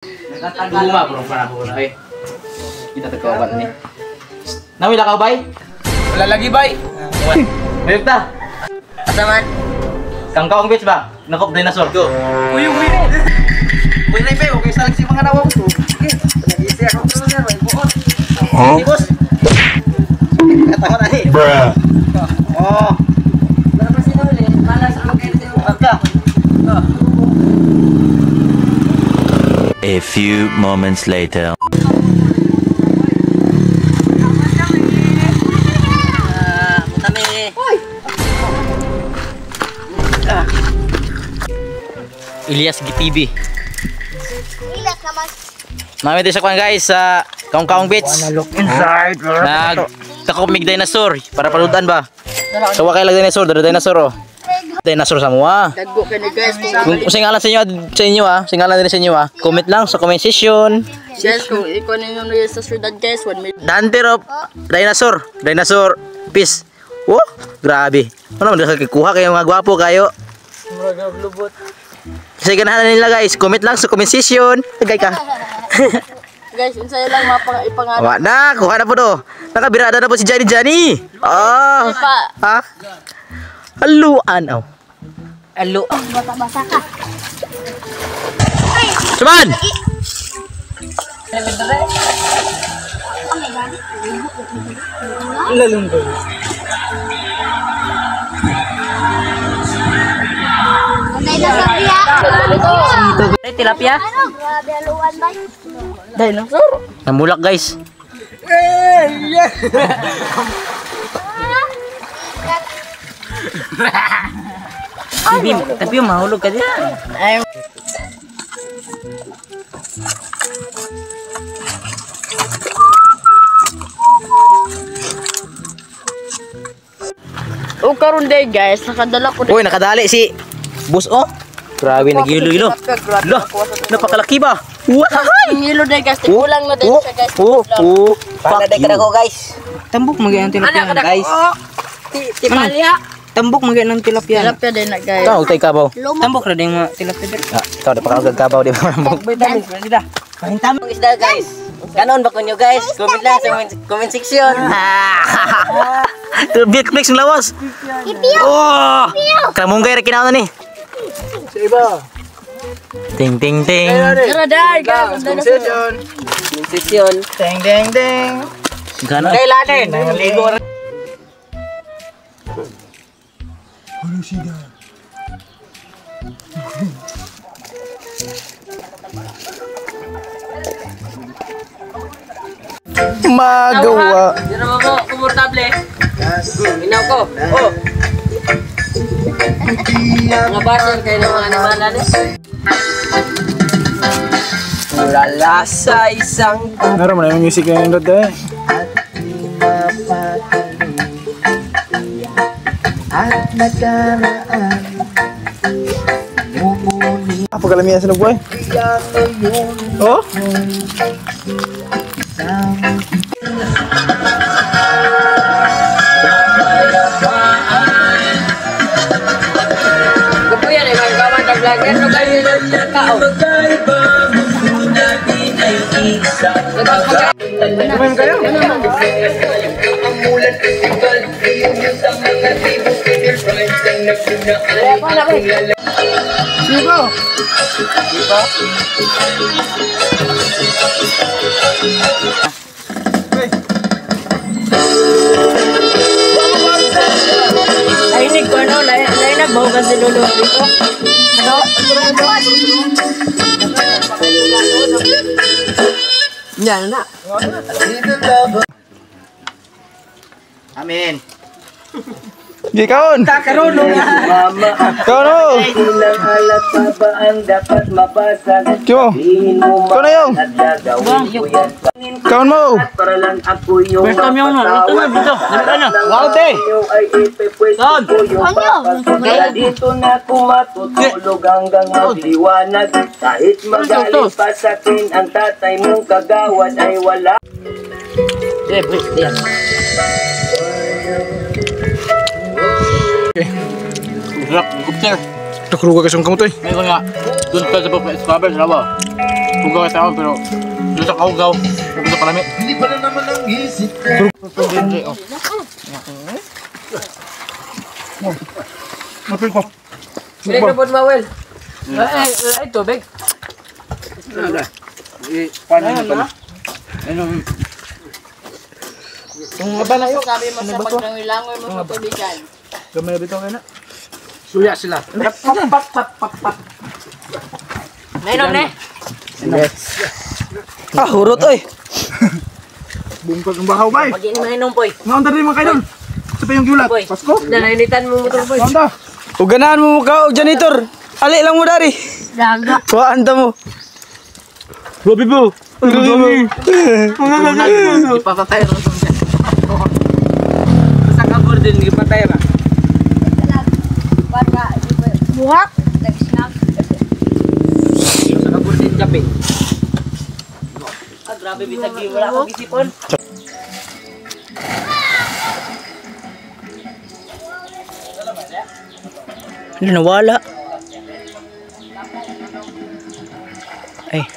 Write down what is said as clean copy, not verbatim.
Luma bro para po na eh. Kita tagkawan ni. Nawila ka bay? Wala lagi bay. Mayroon ta. Asa man? Kangkaong beach ba? Nakop dinosaur ko. Uy. Uy na bay, okay sa si mga nawang ko. Nag-isi ako sa mga bay buot. Huh? Boss. Katawa na ni. Bruh. Oh. Wala pa sinuli, malas ang kayo sa mga. A few moments later. Ilyas GTV. Ilyas naman. Namin din sa kwan guys sa Kaong Beach. Look inside. Nagtakop mig dinosaur para paludan ba? Tawa kay lag dinosaur, dinosaur oh. Dinosaur sa mua. Daggo ka ni guys. Kung singalan sa inyo singalan din sa inyo comment lang sa comment section. Yes, kung ikaw ninyo na sa syudad guys, 1 million. Dante of dinosaur peace. Oh, grabe. Ano man nakakikuha kayo mga gwapo kayo. Murag lubot. Kasi ganahan nila guys, comment lang sa comment section. Tagay ka. Guys, unsay lang ipangarap. Wa na, kuha na po do. Nakabirada na po si Johnny. Oh. Ha? Haluan aw. Alo. Basa-basa ka. Cuman. Lalunggo. Tilapia. Tilapia? Ano? Grabe haluan ba? Dinosaur. Namulak guys. Hindi, tapi mahulog ka diyan. Ay. O karon day guys, nakadala ko. Uy, nakadali si Boss oh. Grabe nagilo-ilo. Lah, napakalaki ba? Wahay! Ngilo day guys, tigulang na din siya guys. Para day kada ko guys. Tambok magay ang tilapia guys. Tipalya. Tambok magay ng tilapia. Tilapia din na guys. Ikaw tay kabaw. Tambok ra ding mga tilapia. Ah, ikaw da pakagag kabaw di ba? Tamang isda guys. Kanon ba kunyo guys? Comment lang sa comment section. Tu big ng lawas. Ipiyo. Oh! Kamunggay ra kinaon na ni. Iba. Ting ting ting. Tara day guys. Section. Section. Ding ding ding. Gano? Kailanin. Naligo. Magawa. Dira mo ko, komportable. Inaw ko. Oh. Mga basan kayo ng mga animalan eh. Ulala sa isang Naro mo na yung music ngayon dito eh. at nakaraan. Apa kalamihan sa nagbuhay? Oh? Kuya na yung gawan ng vlogger. So kayo yung tao. Kumain kayo? Sigo! Lainig ko ano? Lainig ba kasi lulu dito? Ano? Yan na. Amin. Di kaon! Karoon Kaon o! Ilang halat pa ba ang dapat mabasag? Kimo! Kaon na yung! Kaon mo! Para lang ako yung First time yung dito na dito. Dito na. Wow, te! ay ipepwesto ko yung papas. Kaya dito na kumatutulog hanggang magliwanag. Kahit magaling pa sa akin ang tatay mong kagawad ay wala. Eh, please, yan. Sarap, gupter. Takruga ka siyang kamutoy. Ngayon nga, dun ka sa subscribers na ba? Ugaw sa ako pero doon sa kaugaw. Gusto ka namin. Hindi pa na naman ang isip ko. Mapil ko. Sila ka po mawel. Ay, tubig. Paano na pala? Ang aba na yun. Sabi mo sa paglangoy mo sa tubigan. Gamay bitaw kayo na. Suya sila. Mayroon na. Ah, hurot oy. Bungkag ng bahaw ba eh. Pag ininom po eh. Naunta rin mga kayo doon. Sa pa yung gulat. Boy. Pasko? Nanainitan mo motor po eh. Naunta. Uganahan mo mukha og janitor. Ali lang mo dari. Daga. Waan ta mo. Bobby Bo. Ipapatay rin ito dyan. Sa kabur din, ipapatay rin. Buhak. Nag-snap. Sa kabur din, kape. Ah, grabe bitag di wala akong isipon. Ano nawala? Ay.